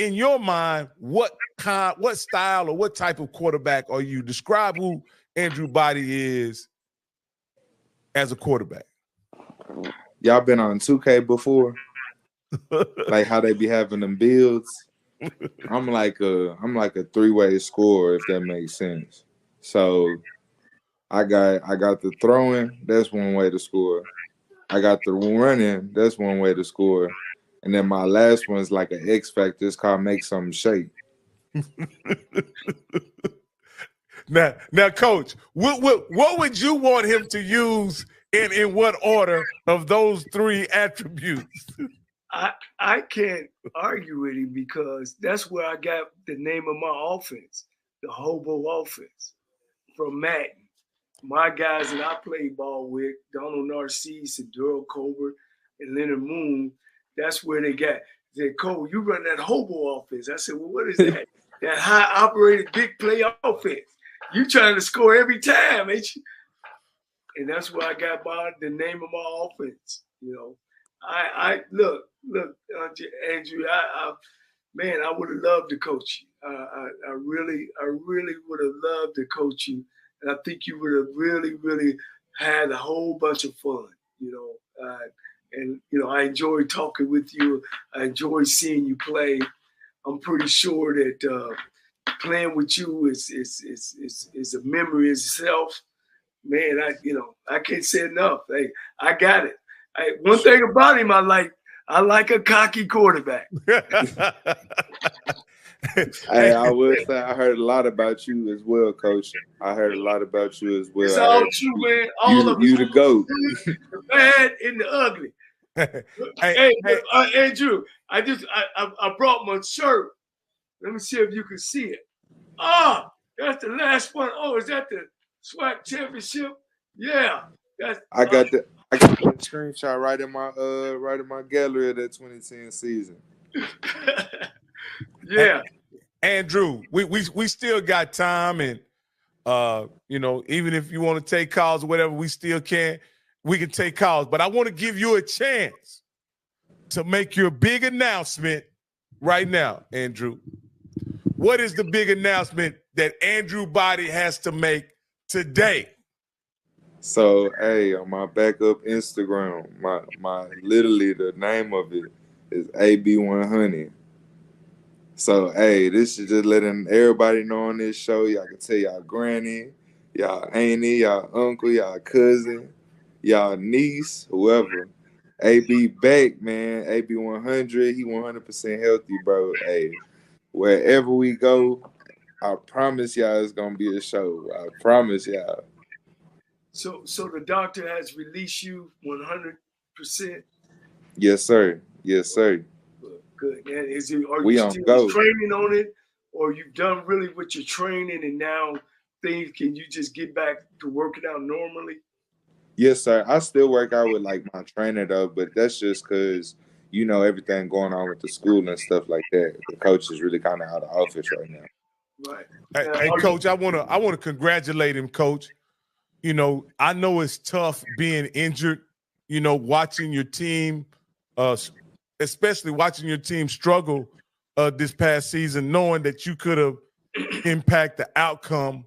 in your mind, what style or what type of quarterback are you? Describe who Andrew Body is as a quarterback. Y'all been on 2K before? Like how they be having them builds? I'm like a three-way scorer, if that makes sense. So I got the throwing, that's one way to score. I got the running, that's one way to score. And then my last one's like an X factor. It's called make something shake. Now, Coach, what would you want him to use in what order of those three attributes? I can't argue with him because that's where I got the name of my offense, the hobo offense, from Madden. My guys that I played ball with, Donald Narcisse and Daryl Colbert and Leonard Moon, that's where they got. They said, Cole, you run that hobo offense. I said, well, what is that? That high operated big play offense. You trying to score every time, ain't you? And that's where I got the name of my offense. You know, I look, Andrew, man, I would have loved to coach you. I really would have loved to coach you. And I think you would have really, really had a whole bunch of fun, you know. And, you know, I enjoyed talking with you. I enjoyed seeing you play. I'm pretty sure that playing with you is a memory itself. Man, I can't say enough. Hey, I got it. One thing about him, I like a cocky quarterback. Hey, I would say I heard a lot about you as well, Coach. I heard a lot about you as well. It's all true, man. All of you the GOAT. The bad and the ugly. Hey, Andrew, I brought my shirt. Let me see if you can see it. That's the last one. Oh, is that the SWAC championship? Yeah. I got the screenshot right in my gallery of that 2010 season. Yeah. Andrew, we still got time, and you know, even if you want to take calls or whatever, we still can. We can take calls, but I want to give you a chance to make your big announcement right now, Andrew. What is the big announcement that Andrew Body has to make today? So, hey, on my backup Instagram, my literally the name of it is AB100. So, hey, this is just letting everybody know on this show. Y'all can tell y'all granny, y'all auntie, y'all uncle, y'all cousin, y'all niece, whoever. AB back, man. AB100. He 100% healthy, bro. Hey, wherever we go, I promise y'all it's going to be a show. I promise y'all. So the doctor has released you 100%? Yes, sir. Yes, sir. Good. And are you still training on it, or you've done really with your training and now can you just get back to working out normally? Yes, sir. I still work out with like my trainer though, but that's just because you know everything going on with the school and stuff like that. The coach is really kind of out of office right now. Right. Hey, Coach, I wanna congratulate him, Coach. You know, I know it's tough being injured. You know, watching your team, especially watching your team struggle this past season, knowing that you could have impacted the outcome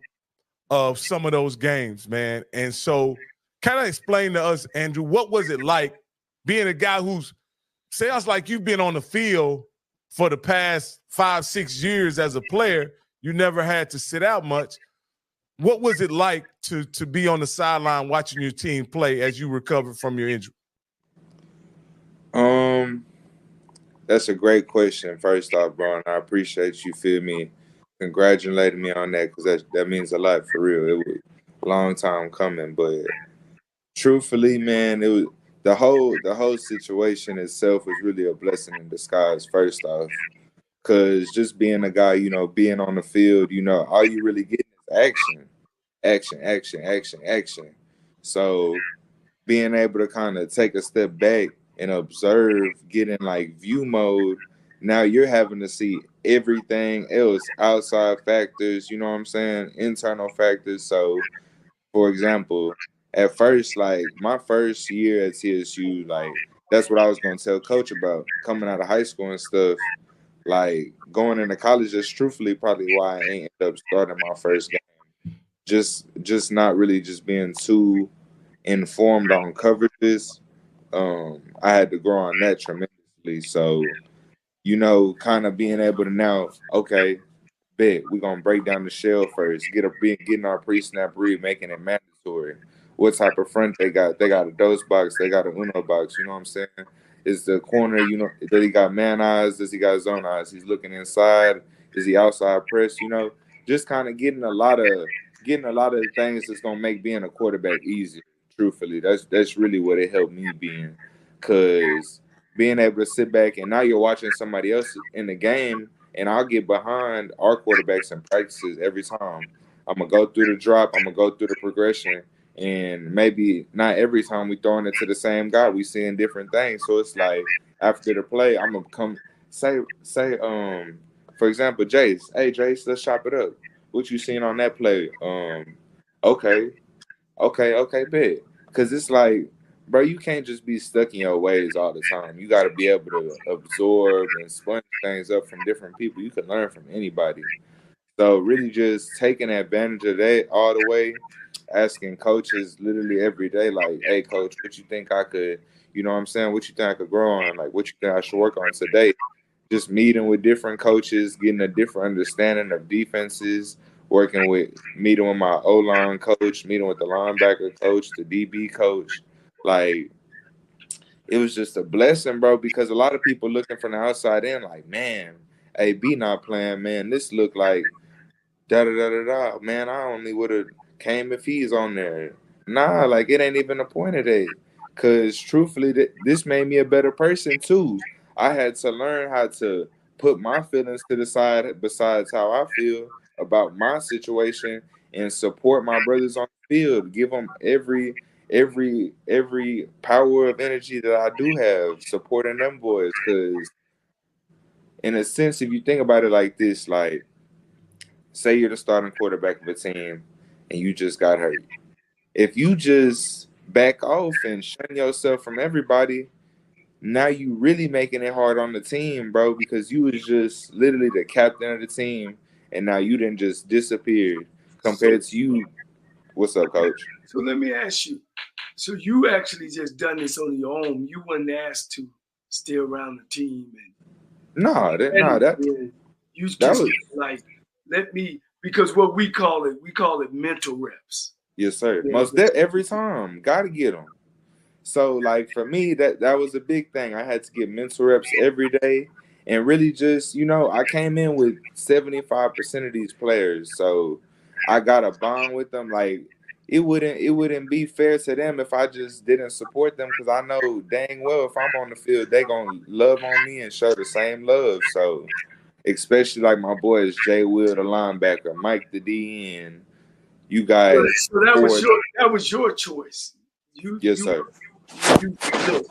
of some of those games, man. And so, kind of explain to us, Andrew, what was it like being a guy who's sounds like you've been on the field for the past 5-6 years as a player. You never had to sit out much. What was it like to be on the sideline watching your team play as you recovered from your injury? That's a great question. First off, bro, and I appreciate you, feel me, congratulating me on that because that means a lot for real. It was a long time coming, but truthfully, man, it was the whole situation itself was really a blessing in disguise. First off, because just being a guy, you know, being on the field, you know, all you really get is action. So being able to kind of take a step back and observe, get in like view mode, now you're having to see everything else, outside factors, you know what I'm saying, internal factors. So, for example, at first, like my first year at TSU, like that's what I was going to tell Coach about coming out of high school and stuff. like going into college, just truthfully probably why I ain't end up starting my first game. Just not really just being too informed on coverages. I had to grow on that tremendously. So, kind of being able to now, okay, bet we're gonna break down the shell first, getting our pre-snap read, making it mandatory. What type of front they got? They got a dose box, they got a Uno box, you know what I'm saying? Is the corner, that he got man eyes, does he got zone eyes? He's looking inside, is he outside press, just kind of getting a lot of the things that's gonna make being a quarterback easier. Truthfully, that's really what it helped me being, cause being able to sit back and now you're watching somebody else in the game, and I'll get behind our quarterbacks in practices every time. I'm gonna go through the drop, I'm gonna go through the progression, and maybe not every time we throwing it to the same guy, we seeing different things. So it's like after the play, I'm gonna come say for example, Jace, hey Jace, let's chop it up. What you seen on that play? Okay, okay, bet. Because it's like, bro, you can't just be stuck in your ways all the time. You got to be able to absorb and sponge things up from different people. You can learn from anybody. So really just taking advantage of that all the way, asking coaches literally every day, like, hey, coach, what you think I could, you know what I'm saying? What you think I could grow on? Like, what you think I should work on today? Just meeting with different coaches, getting a different understanding of defenses, meeting with my O-line coach, meeting with the linebacker coach, the DB coach. Like, it was just a blessing, bro, because a lot of people looking from the outside in, like, man, AB not playing, man. This look like da da da da da. Man, I only would have came if he's on there. Nah, like it ain't even the point of that. Cause truthfully, this made me a better person too. I had to learn how to put my feelings to the side besides how I feel about my situation and support my brothers on the field. Give them every power of energy that I do have, supporting them boys. Cause in a sense, if you think about it like this, like say you're the starting quarterback of a team and you just got hurt. If you just back off and shun yourself from everybody, now you really making it hard on the team, bro, because you was just literally the captain of the team and now you didn't just disappeared compared to you. What's up, coach? So let me ask you. So you actually just done this on your own. You weren't asked to stay around the team you just was like let me, because what we call it mental reps. Yes, sir. Every time, gotta get them. So, like for me, that was a big thing. I had to get mental reps every day, and really just I came in with 75% of these players, so I got a bond with them. Like it wouldn't be fair to them if I just didn't support them because I know dang well if I'm on the field, they gonna love on me and show the same love. So, especially like my boys, Jay Will, the linebacker, Mike the DN. You guys, so that was your choice. Yes, sir. You look,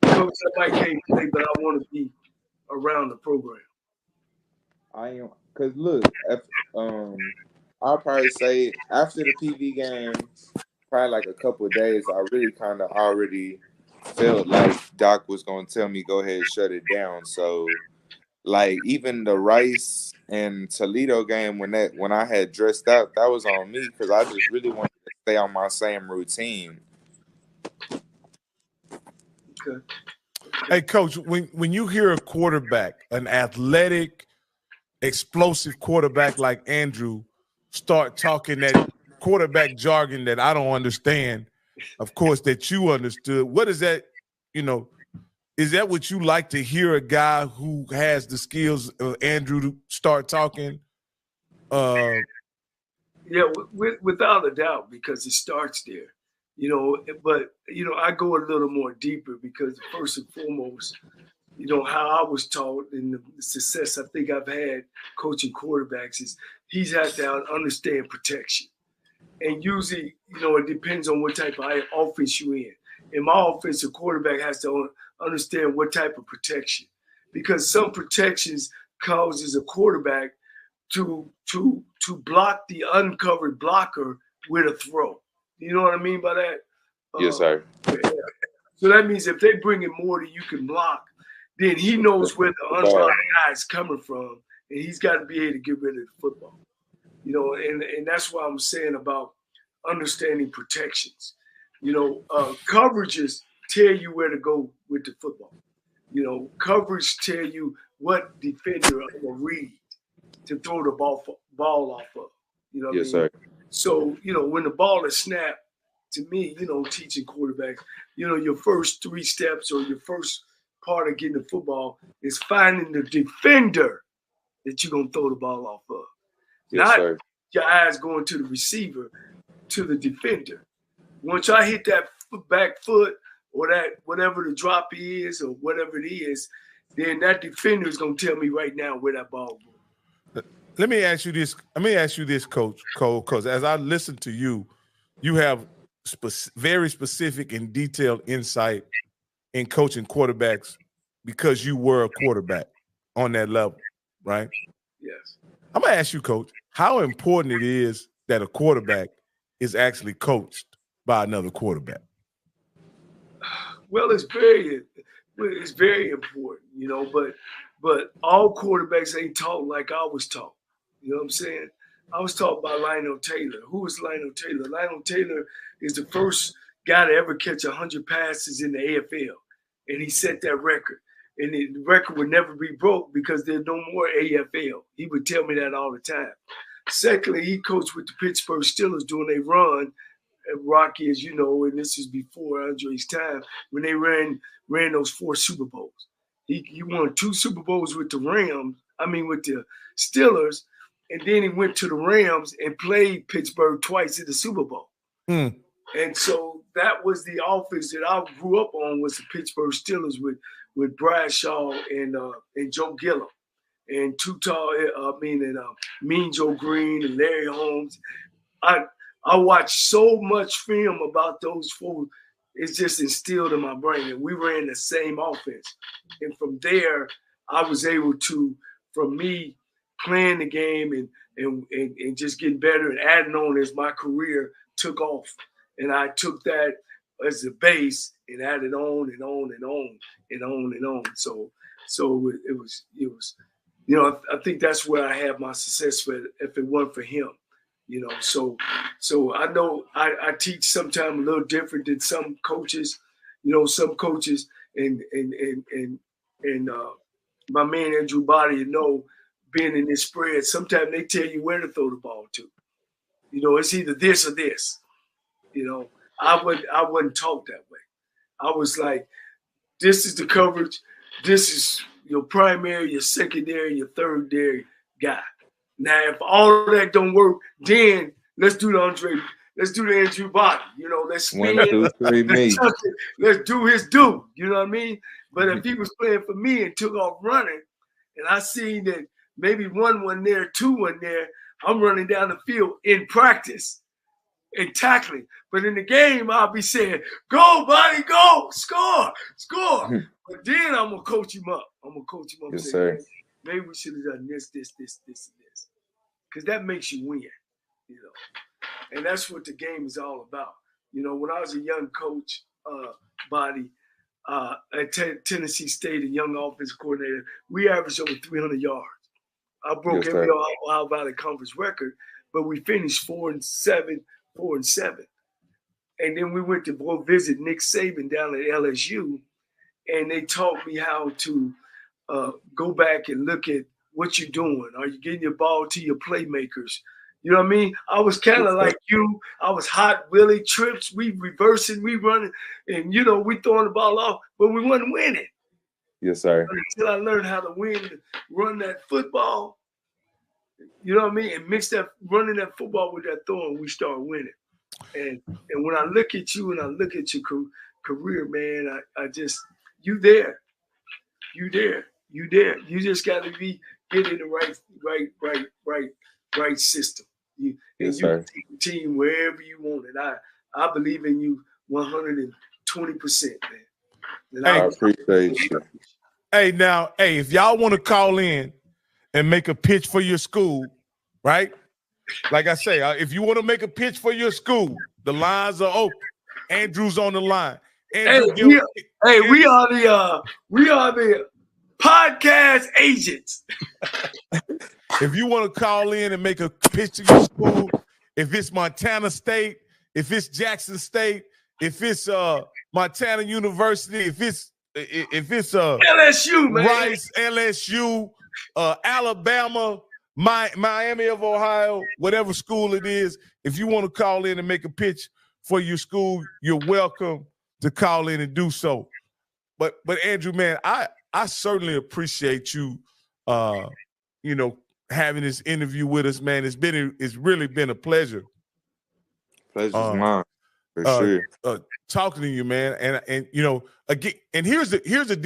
coach, I can't play, but I want to be around the program. I am, cause look, I'll probably say after the PV game, probably like a couple of days, I really kind of already felt like Doc was gonna tell me go ahead and shut it down. So like even the Rice and Toledo game when I had dressed out, that was on me because I just really wanted to stay on my same routine. Okay. Hey, Coach, when you hear a quarterback, an athletic, explosive quarterback like Andrew, start talking that quarterback jargon that I don't understand, of course, that you understood, what is that, is that what you like to hear a guy who has the skills of Andrew to start talking? Yeah, without a doubt, because it starts there. But I go a little more deeper because first and foremost, how I was taught and the success I think I've had coaching quarterbacks is he's had to understand protection. And usually, it depends on what type of offense you're in. In my offense, a quarterback has to understand what type of protection, because some protections causes a quarterback to block the uncovered blocker with a throw. You know what I mean by that? Yes, sir. So that means if they bring in more than you can block, then he knows where the underdog guy is coming from, and he's got to be able to get rid of the football. You know, and that's why I'm saying about understanding protections. You know, coverages tell you where to go with the football. You know, coverage tell you what defender I'm gonna read to throw the ball off of. You know what I mean? Sir. So, you know, when the ball is snapped, to me, you know, teaching quarterbacks, you know, your first 3 steps or your first part of getting the football is finding the defender that you're going to throw the ball off of. Yes, Not sir. your eyes going to the receiver, to the defender. Once I hit that back foot or that whatever the drop is or whatever it is, then that defender is going to tell me right now where that ball goes. Let me ask you this, Coach Cole, because as I listen to you, you have very specific and detailed insight in coaching quarterbacks because you were a quarterback on that level, right? Yes. I'm going to ask you, Coach, how important it is that a quarterback is actually coached by another quarterback. Well, it's very important, you know, but all quarterbacks ain't taught like I was taught. You know what I'm saying? I was taught by Lionel Taylor. Who was Lionel Taylor? Lionel Taylor is the first guy to ever catch 100 passes in the AFL, and he set that record. And the record would never be broke because there's no more AFL. He would tell me that all the time. Secondly, he coached with the Pittsburgh Steelers during a run at Rocky, as you know, and this is before Andre's time, when they ran those 4 Super Bowls. He won 2 Super Bowls with the with the Steelers, and then he went to the Rams and played Pittsburgh twice in the Super Bowl. And so that was the offense that I grew up on, was the Pittsburgh Steelers with Bradshaw and Joe Gilliam and Mean Joe Green and Larry Holmes. I watched so much film about those 4. It's just instilled in my brain, and we ran the same offense. And from there, I was able to, from me playing the game and just getting better and adding on as my career took off. And I took that as a base and added on and on and on and on and on. So it was, you know, I think that's where I had my success if it weren't for him. You know, so I know I teach sometimes a little different than some coaches. You know, some coaches and my man Andrew Body, you know, being in this spread, sometimes they tell you where to throw the ball to. You know, it's either this or this. You know, I wasn't taught that way. I was like, this is the coverage. This is your primary, your secondary, your third-dairy guy. Now, if all that don't work, then let's do the Andrew Body. You know, let's spin. 1, 2, 3, me. Let's do his do. You know what I mean? But if he was playing for me and took off running, and I seen that maybe 1 wasn't there, 2 wasn't there, I'm running down the field in practice and tackling. But in the game, I'll be saying, go, Body, go, score. But then I'm going to coach him up. Yes, say, sir. Maybe we should have done this, and this. Because that makes you win, you know. And that's what the game is all about. You know, when I was a young coach, Body, at Tennessee State, a young offensive coordinator, we averaged over 300 yards. I broke every Ohio Valley Conference record, but we finished 4-7. And then we went to go visit Nick Saban down at LSU, and they taught me how to go back and look at what you're doing. Are you getting your ball to your playmakers? You know what I mean? I was kind of like you. I was hot Willie trips. We reversing, we running, and, you know, we throwing the ball off, but we wasn't winning. Yes, sir. Until I learned how to run that football, you know what I mean? And mix that running that football with that throwing, we start winning. And when I look at you and I look at your career, man, I just, you there. You just got to get in the right system. You can take the team wherever you want it. I believe in you 120%, man. I appreciate you. Hey, now, if y'all want to call in and make a pitch for your school, right? Like I say, if you want to make a pitch for your school, the lines are open. Andrew's on the line. Andrew, we are the podcast agents. If you want to call in and make a pitch to your school, if it's Montana State, if it's Jackson State, if it's Montana University, if it's LSU, man. Rice, LSU, Alabama, Miami of Ohio, whatever school it is, if you want to call in and make a pitch for your school, you're welcome to call in and do so. But Andrew, man, I certainly appreciate you, having this interview with us, man. It's really been a pleasure. Pleasure's mine, for sure. Talking to you, man, and again, and here's the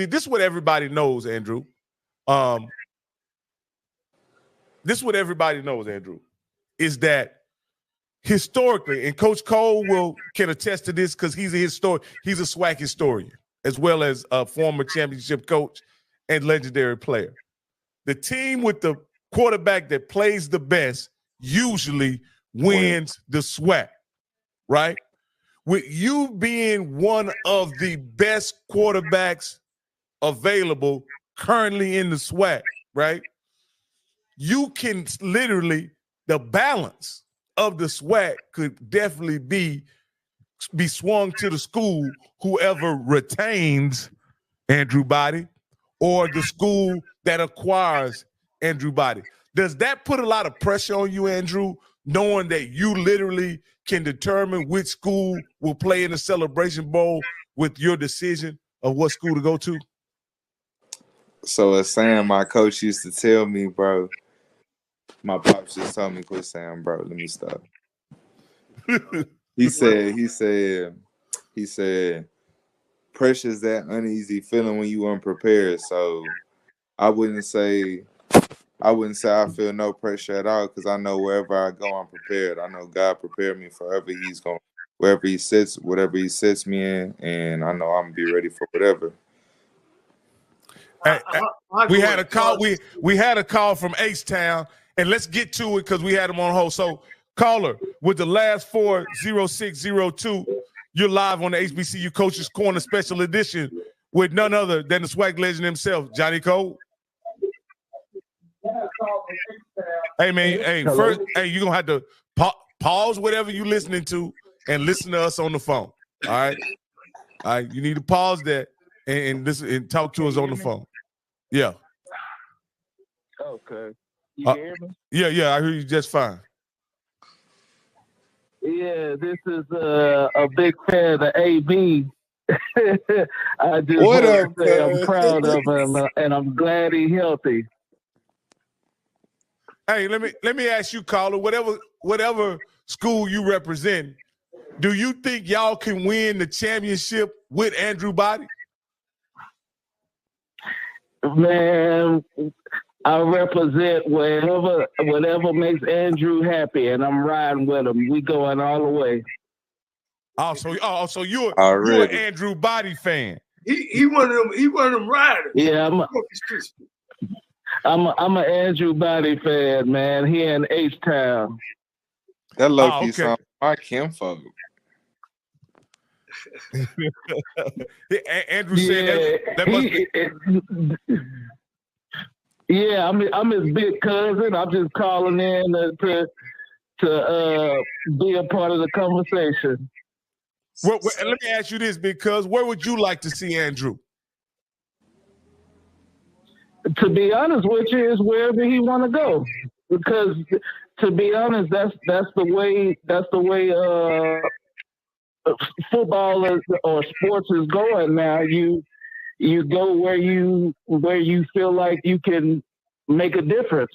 this is what everybody knows, Andrew. This is what everybody knows, Andrew, is that historically, and Coach Cole can attest to this because he's a SWAC historian, as well as a former championship coach and legendary player. The team with the quarterback that plays the best usually wins the SWAC, right? With you being one of the best quarterbacks available currently in the SWAC, right? You can literally, the balance of the SWAC could definitely be swung to the school, whoever retains Andrew Body or the school that acquires Andrew Body. Does that put a lot of pressure on you, Andrew, knowing that you literally can determine which school will play in the Celebration Bowl with your decision of what school to go to? So a saying my coach used to tell me, bro, my pops just told me, quit saying, bro, let me stop. He said, pressure's that uneasy feeling when you unprepared. So I wouldn't say I feel no pressure at all, because I know wherever I go, I'm prepared. I know God prepared me for wherever he sets me in, and I know I'm gonna be ready for whatever. We had a call. We had a call from H-Town, and let's get to it because we had him on hold. So, caller, with the last 40602, you're live on the HBCU Coaches Corner Special Edition with none other than the SWAC legend himself, Johnnie Cole. Hey man, Hello? first, you're gonna have to pause whatever you're listening to and listen to us on the phone. All right, you need to pause that and listen and talk to us on the phone. Yeah. Okay. You hear me? Yeah, I hear you just fine. Yeah, this is a big fan of AB. I just What want up, to say I'm cuz? proud of him, and I'm glad he's healthy. Hey, let me ask you, caller, whatever school you represent, do you think y'all can win the championship with Andrew Body? Man, I represent whatever makes Andrew happy, and I'm riding with him. We going all the way. So you're an Already. Andrew Body fan. He one of them riders. Yeah, I'm an Andrew Body fan, man. He in H-Town. That low-key okay. sound like kinfolk. Andrew said that must be. Yeah, I'm his big cousin. I'm just calling in to be a part of the conversation. Let me ask you this, because where would you like to see Andrew? To be honest with you, is wherever he want to go. Because to be honest, that's the way football or sports is going now. You go where you feel like you can make a difference.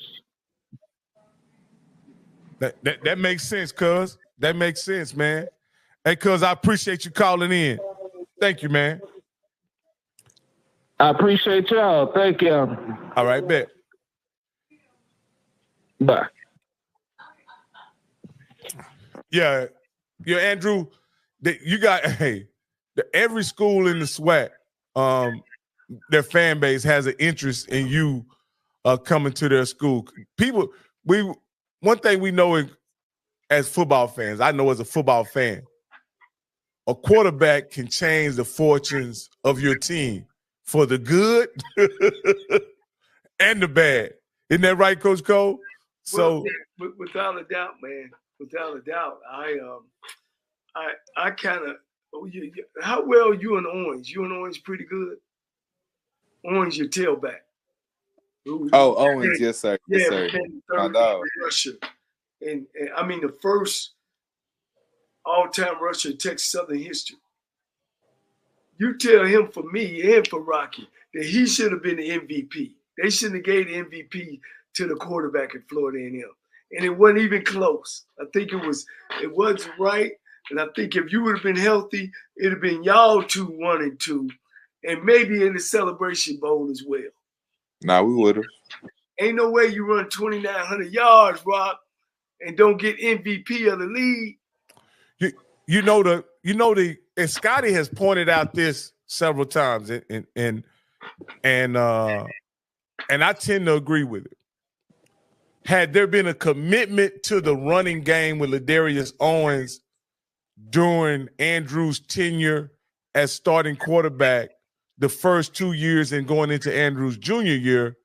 That makes sense, cuz. That makes sense, man. Hey, cuz, I appreciate you calling in. Thank you, man. I appreciate y'all. Thank you. All right, bet. Bye. Yeah, Andrew, you got every school in the SWAC, their fan base has an interest in you coming to their school. One thing we know as football fans, I know as a football fan, a quarterback can change the fortunes of your team for the good and the bad. Isn't that right, Coach Cole? So, well, without a doubt, man, without a doubt, I kind of. How well you and Orange? You and Orange pretty good. Orange, your tailback. Oh, Owens, yes sir, yes sir. My dog. Rusher, and I mean the first all-time rusher in Texas Southern history. You tell him for me and for Rocky that he should have been the MVP. They shouldn't have gave the MVP to the quarterback at Florida A&M, and it wasn't even close. I think it wasn't right, and I think if you would have been healthy, it'd have been y'all 1-2, and maybe in the Celebration Bowl as well. Nah, we would have. Ain't no way you run 2,900 yards, Rock, and don't get MVP of the league. And Scotty has pointed out this several times, and I tend to agree with it. Had there been a commitment to the running game with Ladarius Owens during Andrew's tenure as starting quarterback, the first 2 years and going into Andrew's junior year,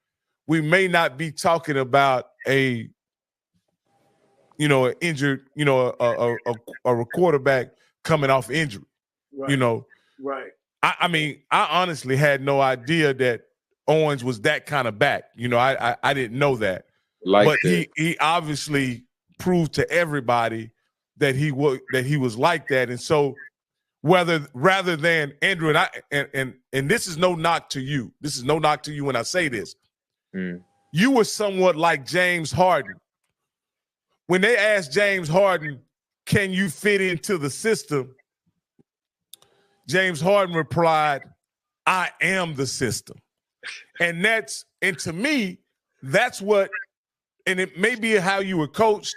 we may not be talking about an injured, a quarterback coming off injury. Right. Right. I mean, I honestly had no idea that Owens was that kind of back. I didn't know that. He obviously proved to everybody that he was like that. And so rather than Andrew and this is no knock to you. This is no knock to you when I say this. You were somewhat like James Harden. When they asked James Harden, can you fit into the system? James Harden replied, I am the system. And to me, that's what, and it may be how you were coached,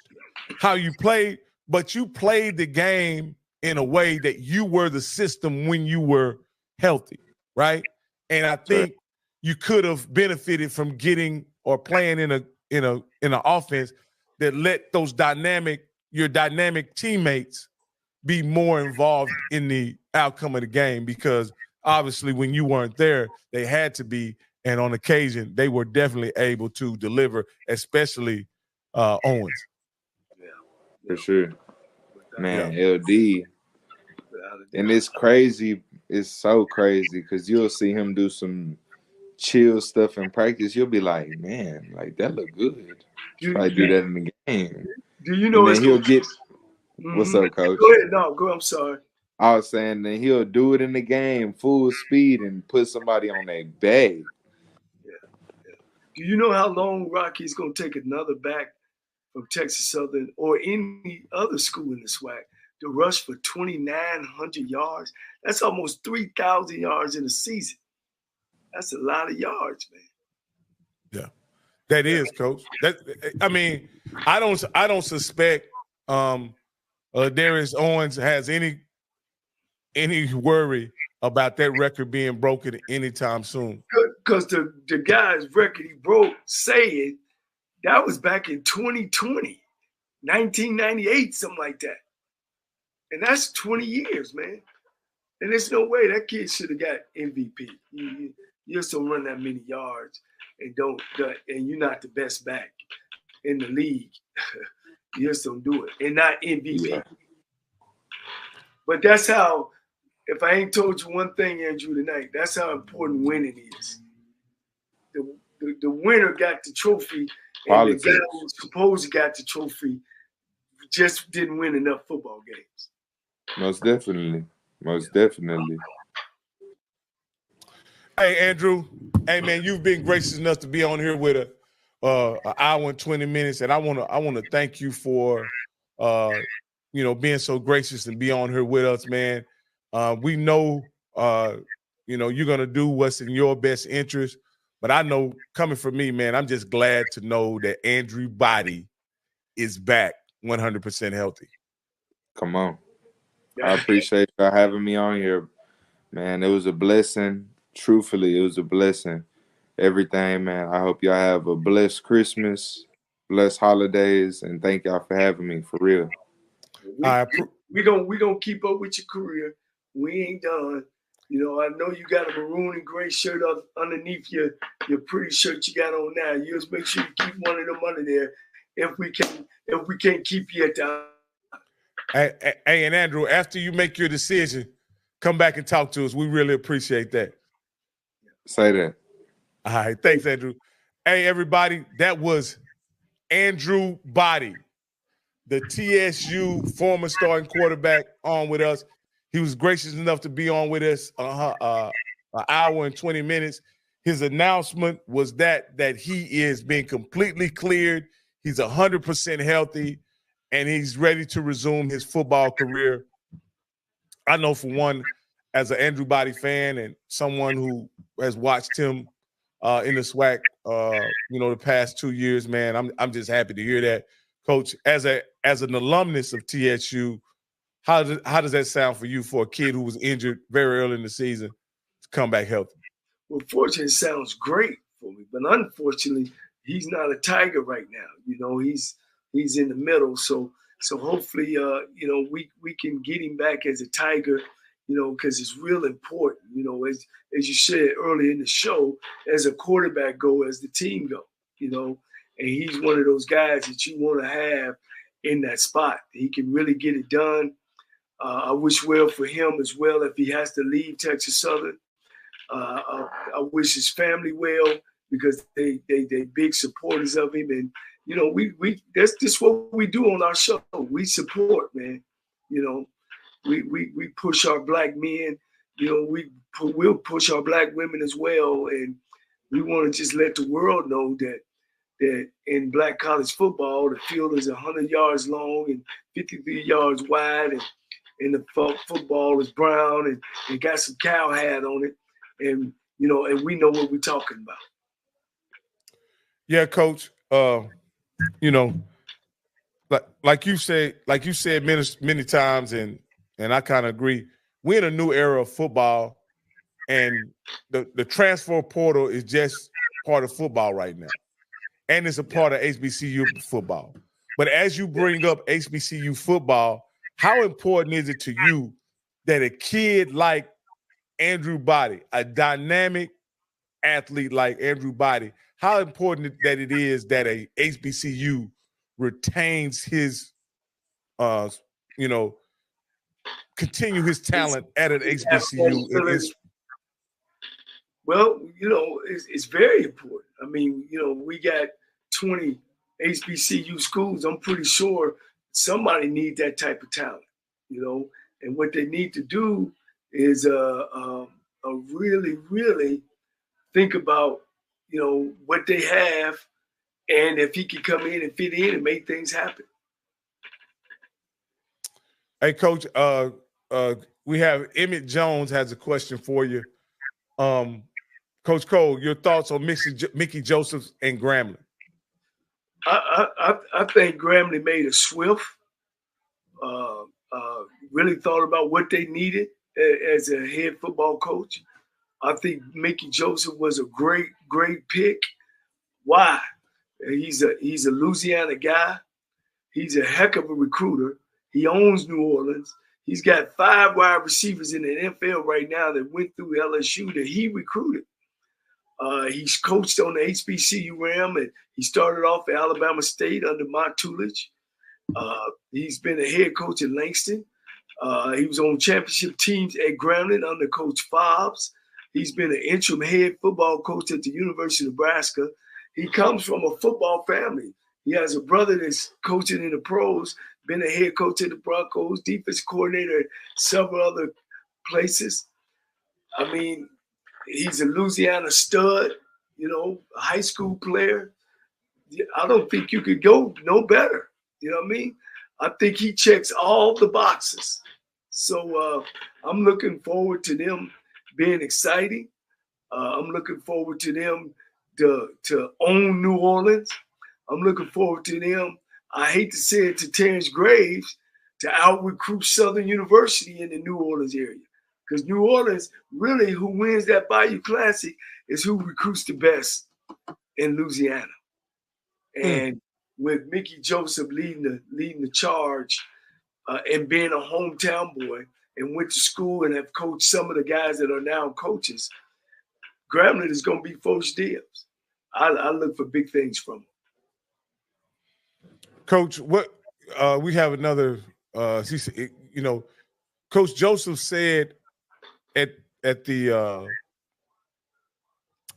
how you played, but you played the game in a way that you were the system when you were healthy, right? And I think you could have benefited from getting or playing in an offense that let your dynamic teammates be more involved in the outcome of the game, because obviously when you weren't there, they had to be, and on occasion they were definitely able to deliver, especially Owens. Yeah, for sure. Man, LD. And it's crazy. It's so crazy because you'll see him do some chill stuff in practice. You'll be like, man, like that look good. I do that in the game. Do you know? And then he'll get. What's up, Coach? Go ahead. No, go. I'm sorry. I was saying that he'll do it in the game full speed and put somebody on their back. Yeah. Do you know how long Rocky's gonna take another back from Texas Southern or any other school in the SWAC to rush for 2,900 yards? That's almost 3,000 yards in a season. That's a lot of yards, man. Yeah, that is, Coach. I don't suspect Darius Owens has any worry about that record being broken anytime soon. Because the guy's record he broke, saying that was back in 2020, 1998, something like that. And that's 20 years, man. And there's no way that kid should have got MVP. You just don't run that many yards and and you're not the best back in the league. You just don't do it. And not MVP. Yeah. But that's how, if I ain't told you one thing, Andrew, tonight, that's how important winning is. The winner got the trophy, and the guy who supposed to got the trophy just didn't win enough football games. Most definitely. Hey, Andrew. Hey, man, you've been gracious enough to be on here with an hour and 20 minutes, and I want to thank you for being so gracious and be on here with us, man. We know you're gonna do what's in your best interest, but I know, coming from me, man, I'm just glad to know that Andrew body is back 100% healthy. Come on. I appreciate y'all having me on here, man. It was a blessing. Truthfully, it was a blessing. Everything, man. I hope y'all have a blessed Christmas, blessed holidays, and thank y'all for having me, for real. We gonna keep up with your career. We ain't done. You know, I know you got a maroon and gray shirt underneath your pretty shirt you got on now. You just make sure you keep one of them under there if we can't keep you at the. Hey, and Andrew, after you make your decision, come back and talk to us. We really appreciate that. Say that. All right. Thanks, Andrew. Hey, everybody, that was Andrew Body, the TSU former starting quarterback, on with us. He was gracious enough to be on with us an hour and 20 minutes. His announcement was that he is being completely cleared. He's 100% healthy, and he's ready to resume his football career. I know, for one, as an Andrew Body fan and someone who has watched him in the SWAC, the past 2 years, man, I'm just happy to hear that. Coach, as an alumnus of TSU, how does that sound for you, for a kid who was injured very early in the season to come back healthy? Well, fortunately, it sounds great for me, but unfortunately, he's not a Tiger right now. You know, he's in the middle. So hopefully, we can get him back as a Tiger. You know, because it's real important. You know, as you said earlier in the show, as a quarterback go, as the team go. You know, and he's one of those guys that you want to have in that spot. He can really get it done. I wish well for him as well if he has to leave Texas Southern. I wish his family well, because they big supporters of him, and you know we that's just what we do on our show. We support, man. You know, we push our black men. You know, we'll push our black women as well, and we want to just let the world know that in black college football, the field is 100 yards long and 53 yards wide, and the football is brown and got some cow hat on it. And, you know, and we know what we're talking about. Yeah, Coach. You know, like you said many times, and I kind of agree. We're in a new era of football, and the transfer portal is just part of football right now, and it's a part of HBCU football. But as you bring up HBCU football, how important is it to you that a kid like Andrew Body, a dynamic athlete like Andrew Body, how important that it is that a HBCU retains his, continue his talent at an HBCU? Well, you know, it's very important. I mean, you know, we got 20 HBCU schools. I'm pretty sure somebody needs that type of talent, you know, and what they need to do is really, really think about, you know, what they have, and if he can come in and fit in and make things happen. Hey, Coach, we have Emmett Jones has a question for you. Coach Cole, your thoughts on Mickey Josephs and Grambling? I think Grambling made a swift, really thought about what they needed as a head football coach. I think Mickey Joseph was a great pick. Why? He's a Louisiana guy. He's a heck of a recruiter. He owns New Orleans. He's got 5 wide receivers in the NFL right now that went through LSU that he recruited. He's coached on the HBCU realm, and he started off at Alabama State under my tutelage. He's been a head coach at Langston. He was on championship teams at Grambling under Coach Fobbs. He's been an interim head football coach at the University of Nebraska. He comes from a football family. He has a brother that's coaching in the pros, been a head coach at the Broncos, defense coordinator at several other places. I mean, he's a Louisiana stud, you know, a high school player. I don't think you could go no better. You know what I mean? I think he checks all the boxes. So I'm looking forward to them being exciting. I'm looking forward to them to own New Orleans. I'm looking forward to them, I hate to say it to Terrence Graves, to out-recruit Southern University in the New Orleans area. Because New Orleans, really, who wins that Bayou Classic is who recruits the best in Louisiana. And with Mickey Joseph leading the charge and being a hometown boy, and went to school and have coached some of the guys that are now coaches, Grambling is going to be Foch Dibs. I look for big things from him. Coach, what we have another. Coach Joseph said at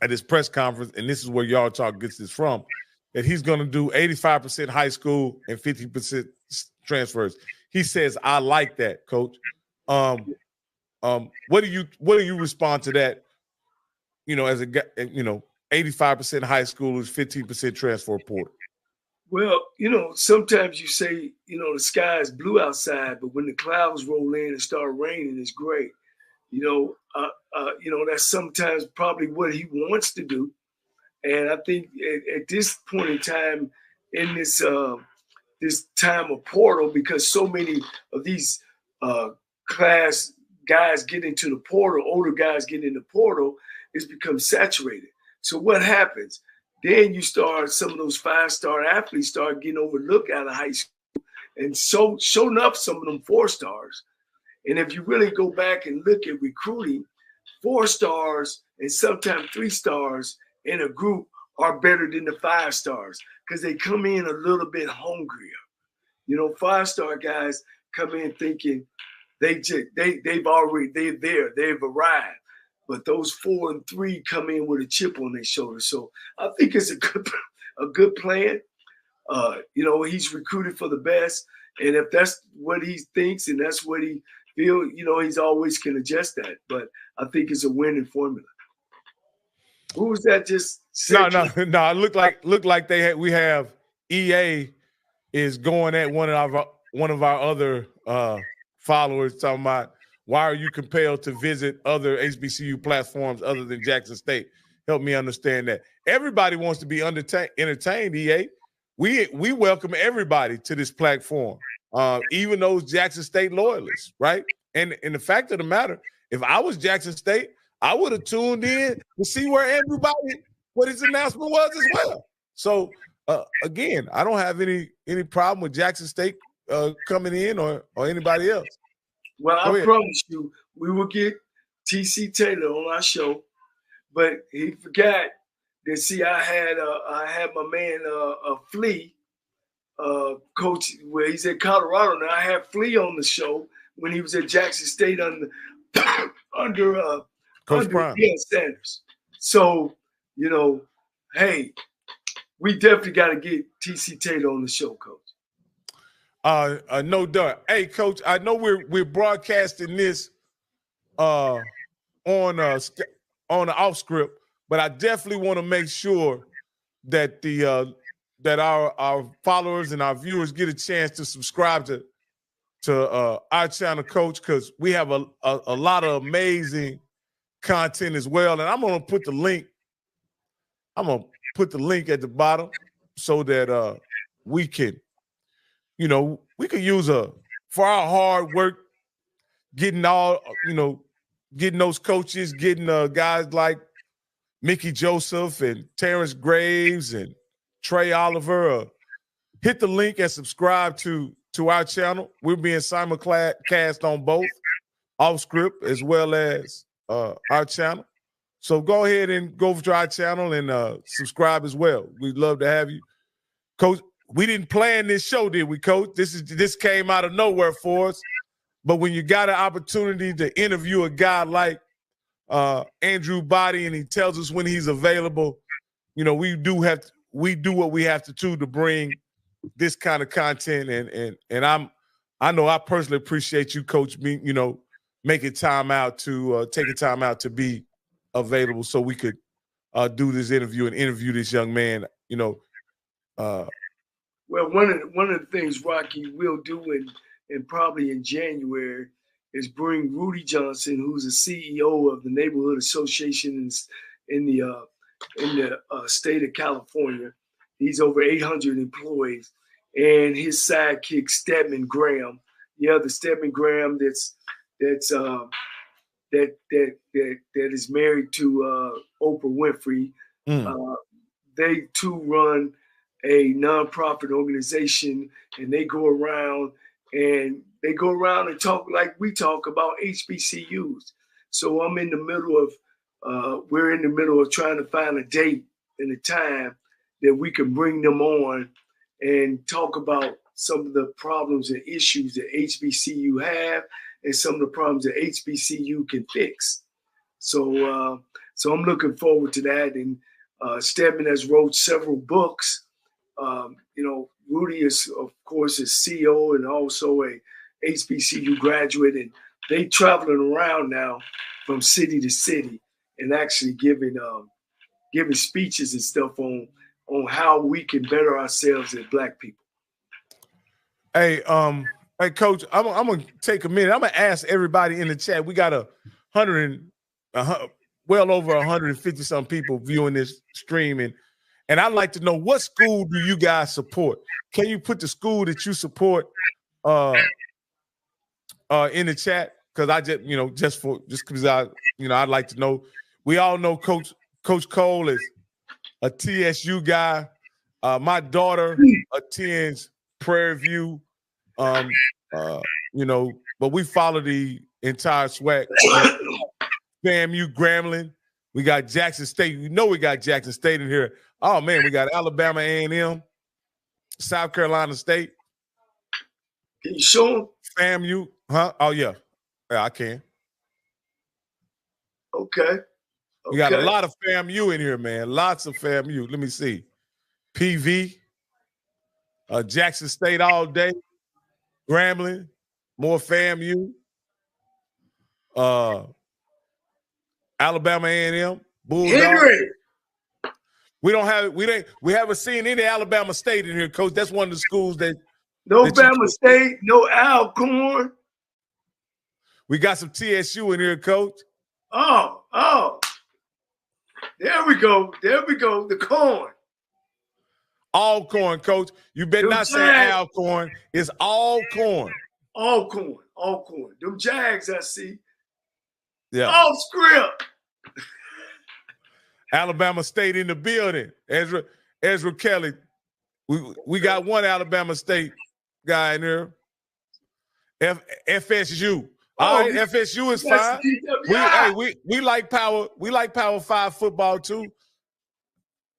his press conference, and this is where Y'all Talk gets this from, that he's going to do 85% high school and 50% transfers. He says, "I like that, Coach." What do you respond to that? As a 85% high schoolers, 15% transfer portal. Well, sometimes you say, the sky is blue outside, but when the clouds roll in and start raining, it's great. That's sometimes probably what he wants to do. And I think at this point in time, in this time of portal, because so many of these class guys get into the portal, older guys get in the portal, it's become saturated. So what happens? Then you start, some of those 5-star athletes start getting overlooked out of high school and showing up some of them 4-stars. And if you really go back and look at recruiting, 4 stars and sometimes 3 stars in a group are better than the 5 stars because they come in a little bit hungrier. 5-star guys come in thinking they've there, they've arrived. But those 4 and 3 come in with a chip on their shoulder. So I think it's a good plan. He's recruited for the best. And if that's what he thinks and that's what he feels, he's always can adjust that. But I think it's a winning formula. Who was that just said? No. It looked like we have EA is going at one of our other followers talking about, why are you compelled to visit other HBCU platforms other than Jackson State? Help me understand that. Everybody wants to be entertained, EA. We welcome everybody to this platform, even those Jackson State loyalists, right? And the fact of the matter, if I was Jackson State, I would have tuned in to see what his announcement was as well. So, again, I don't have any problem with Jackson State coming in or anybody else. Well, I promise you, we will get TC Taylor on our show, but he forgot that. See, I had my man Flea, coach, where he's at Colorado now. I had Flea on the show when he was at Jackson State under Coach Prime. Sanders. So, hey, we definitely got to get TC Taylor on the show, Coach. No doubt. Hey, Coach, I know we're broadcasting this on the off script, but I definitely want to make sure that that our followers and our viewers get a chance to subscribe to our channel, Coach, because we have a lot of amazing content as well. And I'm gonna put the link. I'm gonna put the link at the bottom so that we can. We could use for our hard work, getting those coaches, getting guys like Mickey Joseph and Terrence Graves and Trey Oliver. Hit the link and subscribe to our channel. We're being simulcast on both, off script as well as our channel. So go ahead and go over to our channel and subscribe as well. We'd love to have you, Coach. We didn't plan this show, did we, Coach? This came out of nowhere for us. But when you got an opportunity to interview a guy like Andrew Body and he tells us when he's available, we do what we have to do to bring this kind of content. And I know I personally appreciate you, Coach, making time out to taking time out to be available so we could do this interview and interview this young man. Well, one of the things Rocky will do in probably in January is bring Rudy Johnson, who's the CEO of the Neighborhood Association in the state of California. He's over 800 employees, and his sidekick Stedman Graham. Yeah, the Stedman Graham that is married to Oprah Winfrey. They too run a nonprofit organization, and they go around and they go around and talk like we talk about HBCUs. So I'm in the middle of, we're in the middle of trying to find a date and a time that we can bring them on and talk about some of the problems and issues that HBCU have and some of the problems that HBCU can fix. So I'm looking forward to that. And Stedman has wrote several books. Rudy is, of course, a CEO and also a HBCU graduate, and they traveling around now from city to city and actually giving speeches and stuff on how we can better ourselves as Black people. Hey, Coach, I'm gonna take a minute. I'm gonna ask everybody in the chat. We got well over 150 some people viewing this stream, and I'd like to know, what school do you guys support? Can you put the school that you support in the chat? Because I just because I'd like to know. We all know Coach Cole is a TSU guy. My daughter attends Prairie View. But we follow the entire SWAC. FAMU, Grambling. We got Jackson State. We got Jackson State in here. Oh man, we got Alabama A&M, South Carolina State. Can you show them? FAMU, huh? Oh yeah, I can. Okay. We got a lot of FAMU in here, man. Lots of FAMU. Let me see. PV, Jackson State all day. Grambling, more FAMU. Alabama A&M, Bulldogs. We haven't seen any Alabama State in here, Coach. That's one of the schools that no Bama State, no Alcorn. We got some TSU in here, Coach. Oh. There we go. The corn. All corn, Coach. You better not say Alcorn. It's all corn. All corn. Them Jags I see. Yeah. All script. Alabama State in the building. Ezra Kelly. We got one Alabama State guy in there. FSU. All right, FSU is fine. We like power. We like Power 5 football too.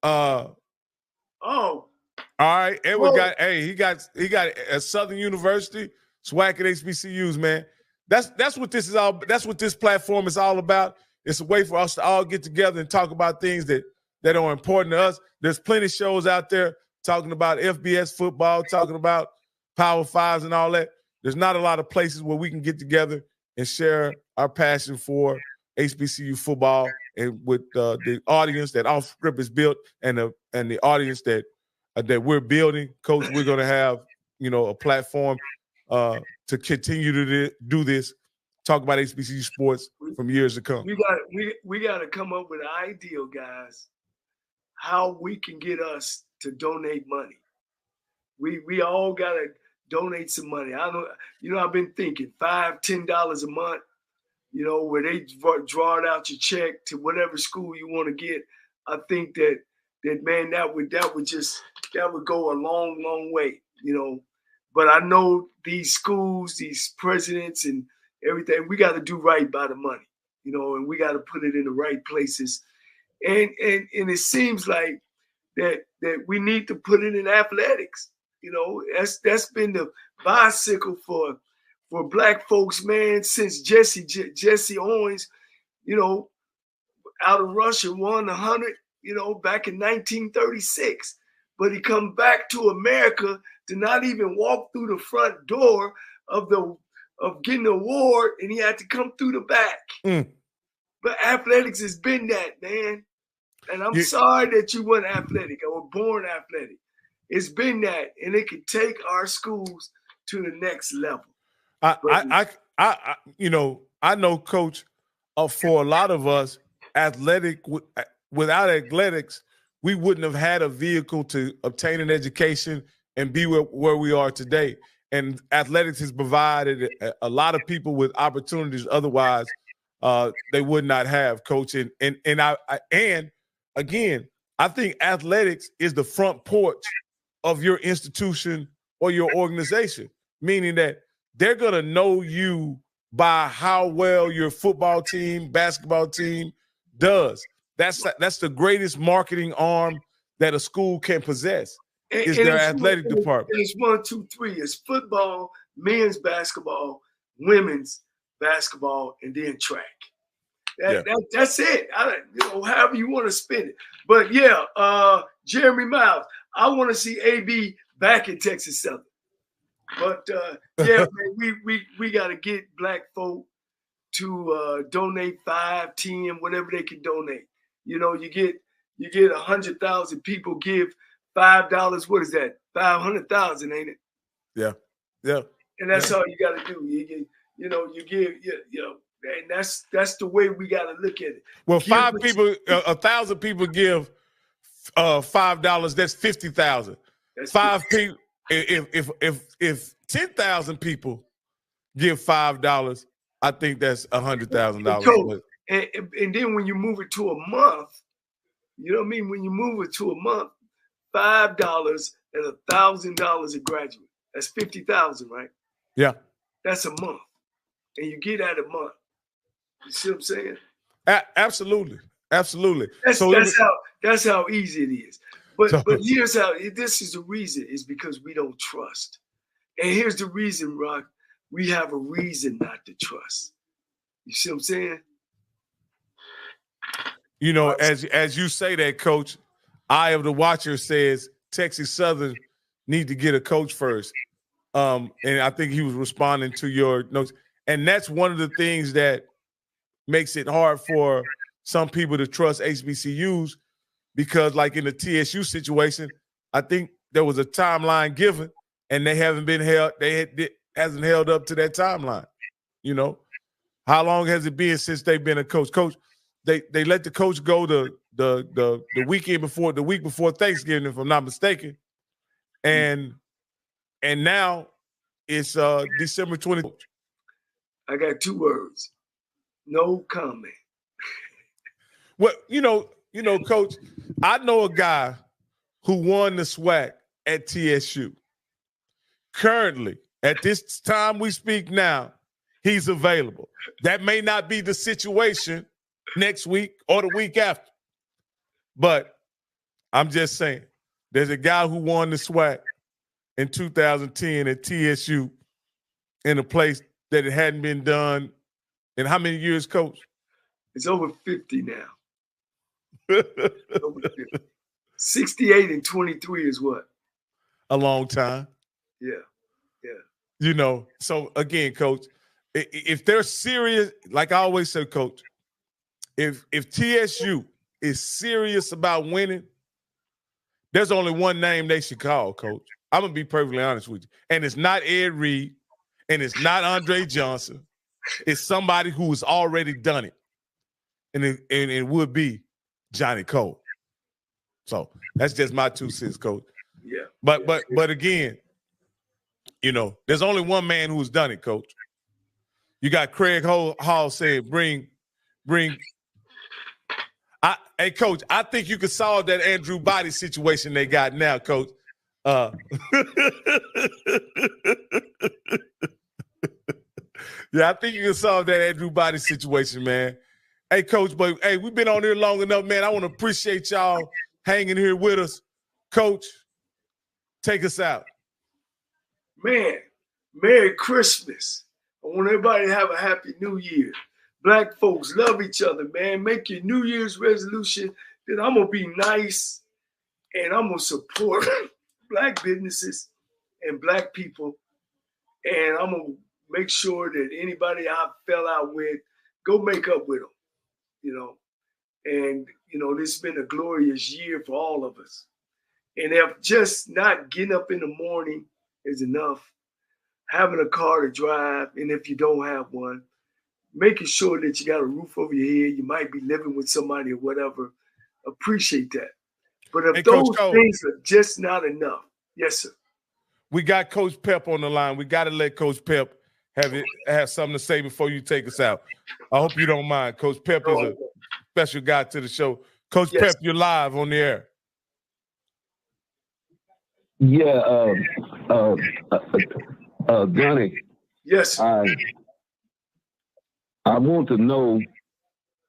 All right. Edward he got a Southern University, SWAC and HBCUs, man. That's what this is all. That's what this platform is all about. It's a way for us to all get together and talk about things that are important to us. There's plenty of shows out there talking about FBS football, talking about Power 5s and all that. There's not a lot of places where we can get together and share our passion for HBCU football, and with the audience that Off Script is built and the audience that we're building. Coach, we're going to have a platform to continue to do this, talk about HBCU sports from years to come. We got to come up with an ideal, guys, how we can get us to donate money. We all got to donate some money. I know, I've been thinking $5, $10 a month, where they draw it out your check to whatever school you want to get. I think that man, that would go a long, long way, But I know these schools, these presidents and everything, we got to do right by the money, and we got to put it in the right places. And it seems like that we need to put it in athletics. That's been the bicycle for Black folks, man, since Jesse Owens, out of Russia won 100, back in 1936. But he come back to America to not even walk through the front door of getting the award, and he had to come through the back. But athletics has been that, man. And I'm sorry that you weren't athletic or born athletic. It's been that, and it can take our schools to the next level. I know, Coach, for a lot of us, without athletics, we wouldn't have had a vehicle to obtain an education and be where we are today. And athletics has provided a lot of people with opportunities otherwise they would not have, Coach. And again, I think athletics is the front porch of your institution or your organization. meaning that they're going to know you by how well your football team, basketball team does. That's the greatest marketing arm that a school can possess is their athletic department. It's 1, 2, 3. It's football, men's basketball, women's basketball, and then track. That's it. However you want to spin it. But yeah, Jeremy Miles, I want to see AB back in Texas Southern. But yeah, man, we got to get black folk to donate 5, 10, whatever they can donate. You get 100,000 people give $5. What is that? 500,000, ain't it? Yeah. And that's all you got to do. You give, and that's the way we got to look at it. Well, 1,000 people give $5. That's 50,000. 5 people. If 10,000 people give $5, I think that's $100,000. And then when you move it to a month, you know what I mean? When you move it to a month, $5 and $1,000 a graduate. That's 50,000, right? Yeah. That's a month, and you get that a month. You see what I'm saying? Absolutely. That's how easy it is. But here's how. This is the reason. Is because we don't trust. And here's the reason, Rock. We have a reason not to trust. You see what I'm saying? As you say that, Coach, Eye of the Watcher says Texas Southern need to get a coach first. And I think he was responding to your notes. And that's one of the things that makes it hard for some people to trust HBCUs because, like in the TSU situation, I think there was a timeline given, and they haven't been held. Hasn't held up to that timeline. How long has it been since they've been a coach? Coach, they let the coach go the week before Thanksgiving, if I'm not mistaken, and now it's December 20th. I got 2 words. No comment. Well, Coach, I know a guy who won the SWAC at TSU. Currently, at this time we speak now, he's available. That may not be the situation next week or the week after. But I'm just saying, there's a guy who won the SWAC in 2010 at TSU in a place that it hadn't been done in how many years, Coach? It's over 50 now. Over 50. 68 and 23 is what? A long time. Yeah. So again, Coach, if they're serious, like I always say, Coach, if TSU is serious about winning, there's only one name they should call, Coach. I'm going to be perfectly honest with you. And it's not Ed Reed, and it's not Andre Johnson. It's somebody who has already done it. And it would be Johnnie Cole. So that's just my 2 cents, Coach. Yeah. But again, there's only one man who's done it, Coach. You got Craig Hall saying, bring. Hey, Coach, I think you could solve that Andrew Body situation they got now, Coach. Yeah, I think you can solve that Andrew Body situation, man. Hey, Coach, but hey, we've been on here long enough, man. I want to appreciate y'all hanging here with us. Coach, take us out. Man, Merry Christmas. I want everybody to have a happy New Year. Black folks, love each other, man. Make your New Year's resolution that I'm going to be nice and I'm going to support Black businesses and Black people. And I'm going to make sure that anybody I fell out with, go make up with them, And, this has been a glorious year for all of us. And if just not getting up in the morning is enough, having a car to drive, and if you don't have one, making sure that you got a roof over your head, you might be living with somebody or whatever, appreciate that. But if those things are just not enough, yes, sir. We got Coach Pep on the line. We got to let Coach Pep have something to say before you take us out. I hope you don't mind. Coach Pep is a special guy to the show. Coach Pep, you're live on the air. Yeah, Johnny. Yes. I want to know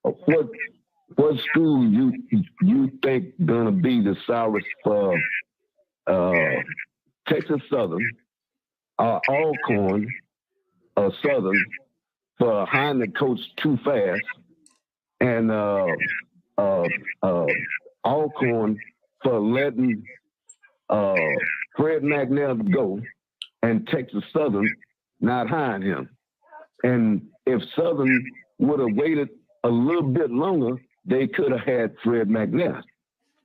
what school you think gonna be the sourest for Texas Southern, Alcorn, Southern for hiring the coach too fast, and Alcorn for letting Fred McNair go, and Texas Southern not hiring him. And if Southern would have waited a little bit longer, they could have had Fred McNair.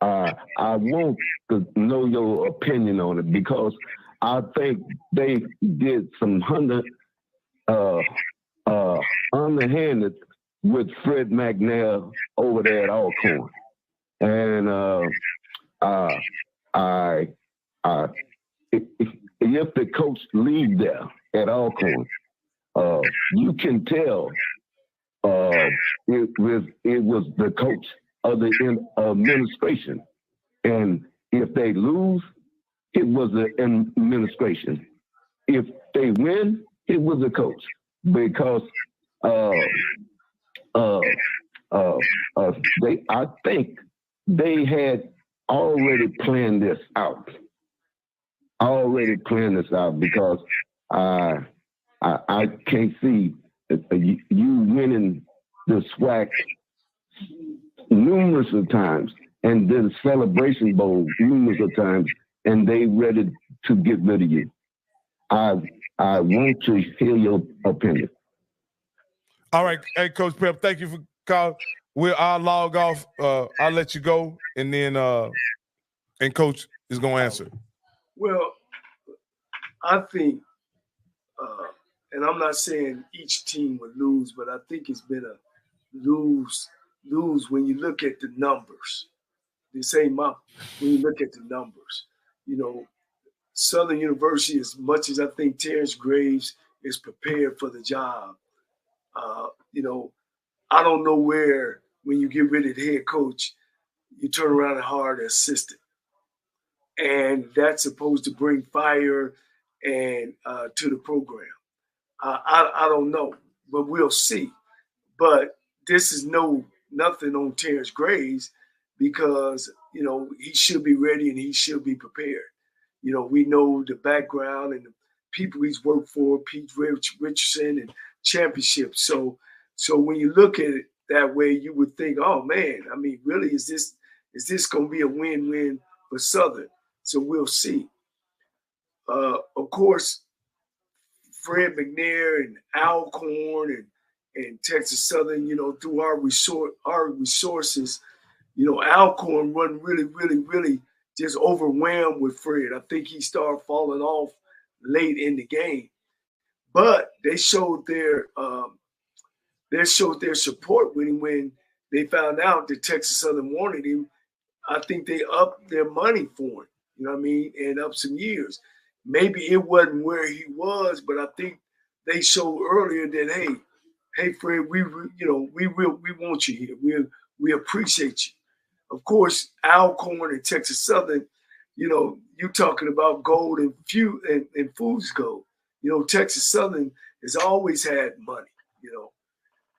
I want to know your opinion on it because I think they did some underhanded with Fred McNair over there at Alcorn. And if the coach leave there at Alcorn, you can tell it was the coach of the administration. And if they lose, it was the administration. If they win, it was the coach. Because I think they had already planned this out. Because I can't see you winning the SWAC numerous of times and then Celebration Bowl numerous of times, and they ready to get rid of you. I want to hear your opinion. All right, hey Coach Pep, thank you for calling. I'll log off. I'll let you go, and then and Coach is gonna answer. Well, I think, and I'm not saying each team would lose, but I think it's been a lose when you look at the numbers. When you look at the numbers, Southern University, as much as I think Terrence Graves is prepared for the job, I don't know where, when you get rid of the head coach, you turn around and hire the assistant. And that's supposed to bring fire and to the program. I don't know, but we'll see. But this is nothing on Terrence Graves because, he should be ready and he should be prepared. We know the background and the people he's worked for, Pete Richardson and championships. So when you look at it that way, you would think, oh man, I mean, really, is this going to be a win-win for Southern? So we'll see. Of course, Fred McNair and Alcorn and Texas Southern, through our resources, Alcorn wasn't really just overwhelmed with Fred. I think he started falling off late in the game, but they showed their support with him when they found out that Texas Southern wanted him. I think they upped their money for him. You know what I mean? And up some years. Maybe it wasn't where he was, but I think they showed earlier that hey Fred, we want you here. We appreciate you. Of course, Alcorn and Texas Southern, you're talking about gold and food's gold. Texas Southern has always had money,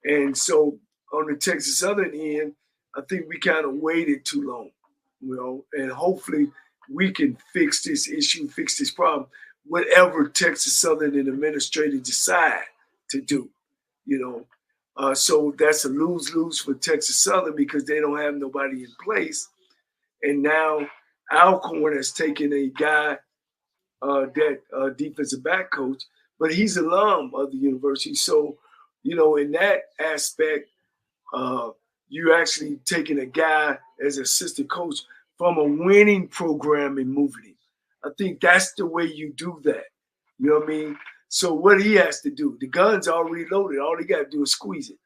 And so on the Texas Southern end, I think we kind of waited too long, and hopefully we can fix this issue, fix this problem, whatever Texas Southern and administrators decide to do, So that's a lose-lose for Texas Southern because they don't have nobody in place. And now Alcorn has taken a guy, that defensive back coach, but he's an alum of the university. So, in that aspect, you actually taking a guy as assistant coach from a winning program and moving him. I think that's the way you do that. You know what I mean? So what he has to do, the gun's already loaded. All he got to do is squeeze it,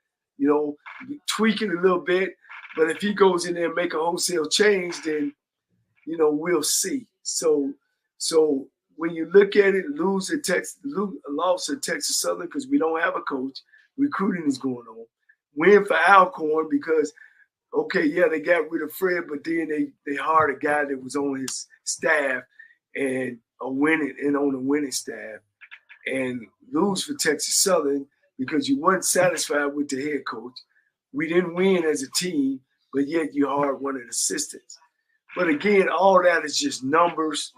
tweak it a little bit. But if he goes in there and make a wholesale change, then, we'll see. So when you look at it, loss at Texas Southern because we don't have a coach. Recruiting is going on. Win for Alcorn because, okay, yeah, they got rid of Fred, but then they hired a guy that was on his staff and on a winning staff. and lose for Texas Southern because you weren't satisfied with the head coach. We didn't win as a team, but yet you hired one of the assistants. But again, all that is just numbers.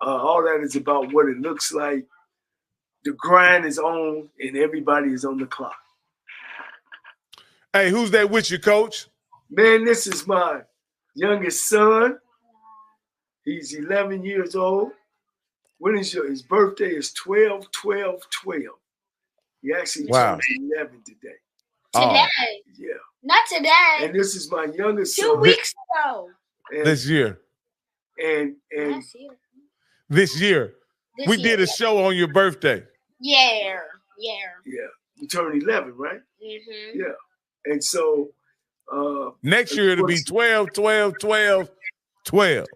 All that is about what it looks like. The grind is on, and everybody is on the clock. Hey, who's that with you, Coach? Man, this is my youngest son. He's 11 years old. When is his birthday is 12/12/12. He actually turned 11 today. Today? Yeah. Not today. And this is my youngest 2 son. weeks ago. This year. And This year. We did a show on your birthday. Yeah. You turned 11, right? Mm-hmm. Yeah. And so next year it'll be 12/12/12/12. 12.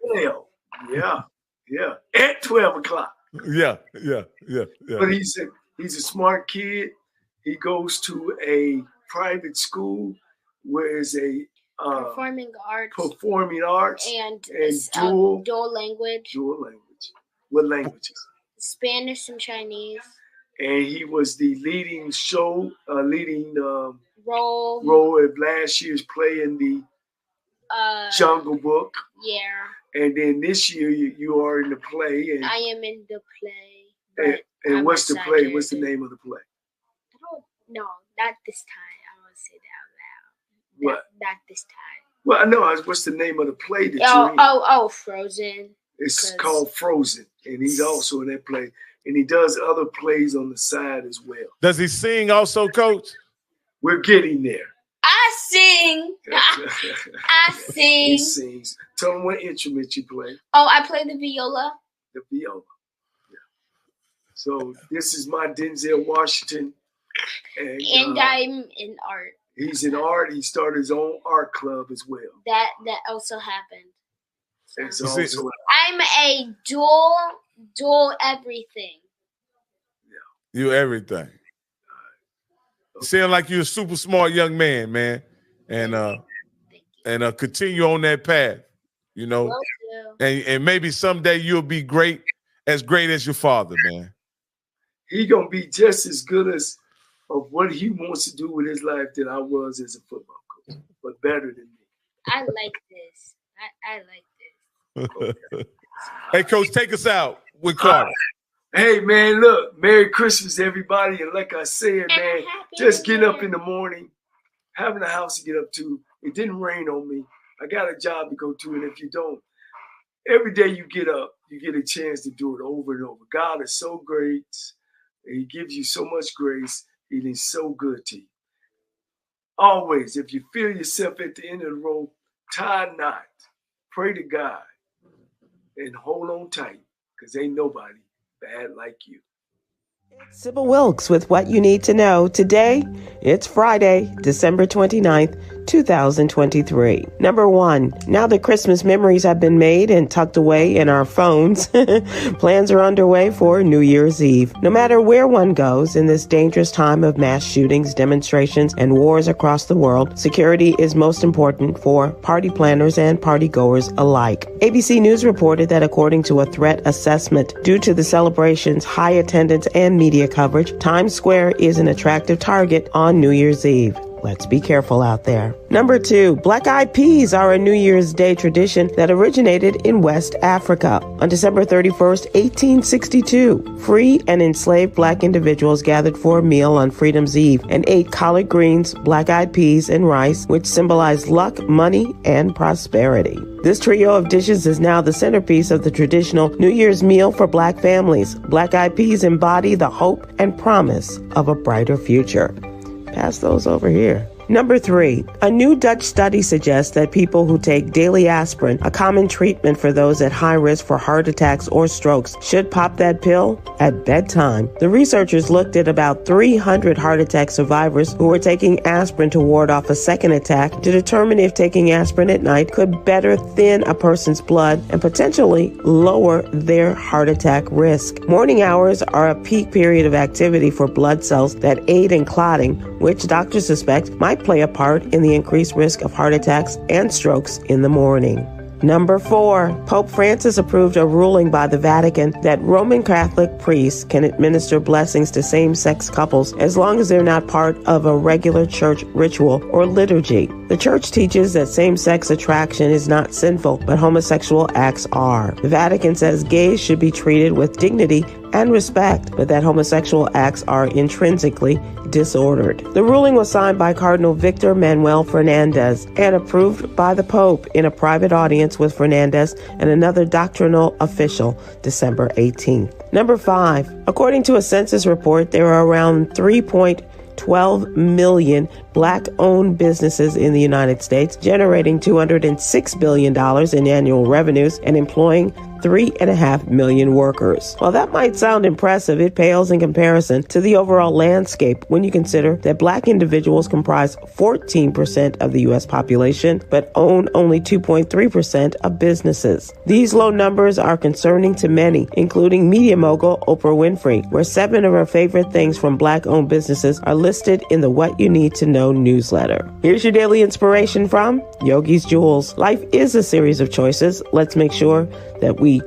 Yeah. At 12 o'clock. Yeah. But he's a smart kid. He goes to a private school where is a performing arts and dual language. What languages? Spanish and Chinese. And he was the leading role of last year's play in the Jungle Book. Yeah. And then this year you are in the play. And I am in the play. And what's the play? What's the name of the play? No, not this time. I won't say that out loud. What? Not this time. Well, I know. What's the name of the play that you're in? Frozen. It's called Frozen. And he's also in that play. And he does other plays on the side as well. Does he sing also, Coach? We're getting there. I sing. I sing. He sings. Tell him what instrument you play. Oh, I play the viola. The viola. Yeah. So this is my Denzel Washington. And I'm in art. He's in art. He started his own art club as well. That also happened. So I'm a dual everything. Yeah. You everything. You sound like you're a super smart young man. And continue on that path, you know. And maybe someday you'll be great as your father, man. He gonna be just as good as of what he wants to do with his life that I was as a football coach, but better than me. I like this. I like this. Hey, Coach, take us out with Carter. Hey, man, look, Merry Christmas, everybody. And like I said, man, just getting up in the morning, having a house to get up to. It didn't rain on me. I got a job to go to. And if you don't, every day you get up, you get a chance to do it over and over. God is so great. He gives you so much grace. He is so good to you. Always, if you feel yourself at the end of the road, tie a knot, pray to God, and hold on tight, because ain't nobody bad like you. Sybil Wilkes with what you need to know. Today, it's Friday, December 29th, 2023. Number 1, now that Christmas memories have been made and tucked away in our phones, plans are underway for New Year's Eve. No matter where one goes in this dangerous time of mass shootings, demonstrations, and wars across the world, security is most important for party planners and party goers alike. ABC News reported that according to a threat assessment, due to the celebration's high attendance and media coverage, Times Square is an attractive target on New Year's Eve. Let's be careful out there. Number 2, Black Eyed Peas are a New Year's Day tradition that originated in West Africa. On December 31st, 1862, free and enslaved black individuals gathered for a meal on Freedom's Eve and ate collard greens, black-eyed peas, and rice, which symbolized luck, money, and prosperity. This trio of dishes is now the centerpiece of the traditional New Year's meal for black families. Black Eyed Peas embody the hope and promise of a brighter future. Pass those over here. Number 3, a new Dutch study suggests that people who take daily aspirin, a common treatment for those at high risk for heart attacks or strokes, should pop that pill at bedtime. The researchers looked at about 300 heart attack survivors who were taking aspirin to ward off a second attack to determine if taking aspirin at night could better thin a person's blood and potentially lower their heart attack risk. Morning hours are a peak period of activity for blood cells that aid in clotting, which doctors suspect might play a part in the increased risk of heart attacks and strokes in the morning. Number 4, Pope Francis approved a ruling by the Vatican that Roman Catholic priests can administer blessings to same-sex couples as long as they're not part of a regular church ritual or liturgy. The church teaches that same-sex attraction is not sinful, but homosexual acts are. The Vatican says gays should be treated with dignity and respect, but that homosexual acts are intrinsically disordered. The ruling was signed by Cardinal Victor Manuel Fernandez and approved by the Pope in a private audience with Fernandez and another doctrinal official December 18th. Number 5, according to a census report, there are around 3.12 million Black-owned businesses in the United States, generating $206 billion in annual revenues and employing 3.5 million workers. While that might sound impressive, it pales in comparison to the overall landscape when you consider that Black individuals comprise 14% of the U.S. population, but own only 2.3% of businesses. These low numbers are concerning to many, including media mogul Oprah Winfrey, where 7 of her favorite things from Black-owned businesses are listed in the What You Need to Know newsletter. Here's your daily inspiration from Yogi's Jewels. Life is a series of choices. Let's make sure that we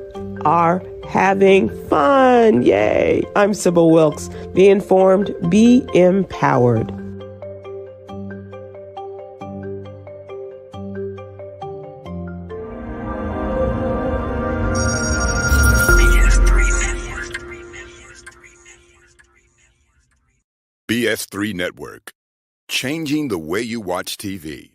are having fun. Yay! I'm Sybil Wilkes. Be informed, be empowered. BS3 Network, changing the way you watch TV.